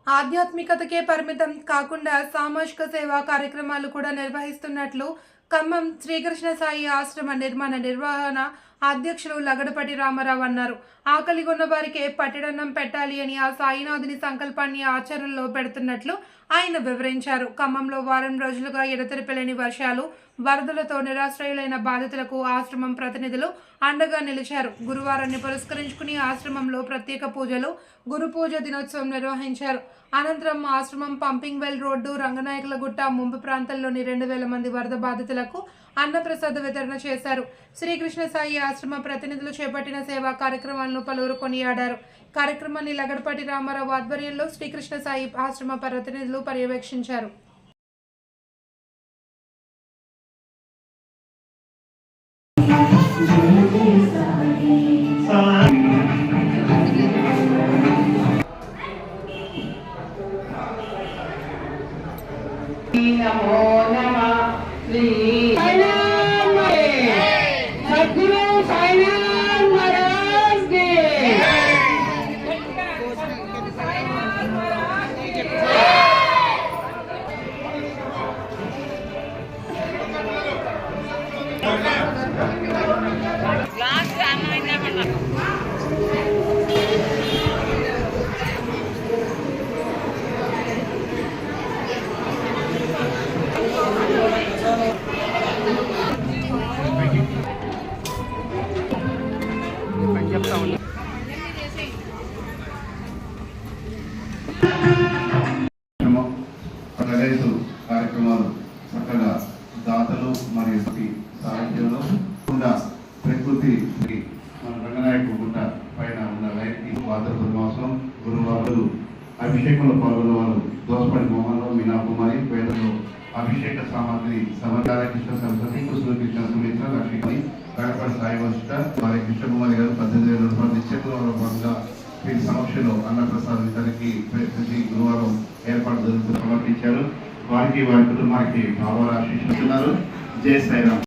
ఆధ్యాత్మికతకే పరిమితం కాకుండా సామాజిక సేవా కార్యక్రమాలు కూడా నిర్వహిస్తున్నట్లు ఖమ్మం శ్రీకృష్ణ సాయి ఆశ్రమ నిర్వహణ అధ్యక్షులు లగడపటి రామారావు అన్నారు. ఆకలిగొన్న వారికే పట్టెడన్నం పెట్టాలి అని ఆ సాయినాథుని సంకల్పాన్ని ఆచరణలో పెడుతున్నట్లు ఆయన వివరించారు. ఖమ్మంలో వారం రోజులుగా ఎడతెరిపి వర్షాలు, వరదలతో నిరాశ్రయులైన బాధితులకు ఆశ్రమం ప్రతినిధులు అండగా నిలిచారు. గురువారాన్ని పురస్కరించుకుని ఆశ్రమంలో ప్రత్యేక పూజలు, గురు పూజ దినోత్సవం నిర్వహించారు. అనంతరం ఆశ్రమం పంపింగ్ వెల్ రోడ్డు, రంగనాయకులగుట్ట ముంపు ప్రాంతాల్లోని 2000 మంది వరద బాధితులకు అన్నప్రసాద వితరణ చేశారు. శ్రీకృష్ణ సాయి ఆశ్రమ ప్రతినిధులు చేపట్టిన సేవా కార్యక్రమాలను పలువురు కొనియాడారు. కార్యక్రమాన్ని లగడపాటి రామారావు ఆధ్వర్యంలో శ్రీకృష్ణ సాయి ఆశ్రమ ప్రతినిధులు పర్యవేక్షించారు. नमो नमः श्री सद्गुरु साईनाथ महाराज के ग्लास आना पड़ता కార్యక్రమాలు చక్కగా దాతలు మరియు సాహిత్యంలో ప్రకృతి మన రంగనాయకు గుట్ట పైన ఉన్న లైట్ భాద్రపద మాసం గురువారులు అభిషేకంలో పాల్గొన్న వాళ్ళు దోసపల్లి మోహన్రావు, మీనాకుమారి, పేదలు అభిషేక సామాగ్రి సమకాలకృష్ణ సరస్వతి, కృష్ణ సుమిత్ర, లక్ష్మీ, గణపతి సాయి వశిష్ట, వారి కృష్ణకుమారి గారు 18,000 రూపాయలు నిత్యంలో భాగంగా వీరి సమక్షంలో అన్నప్రసాద వితరణకి ప్రతి గురువారం ఏర్పాటు జరుగుతూ సమర్పించారు. వారికి వారి కుటుంబానికి భావాలు ఆశిస్తున్నారు. జై సాయిరామ్.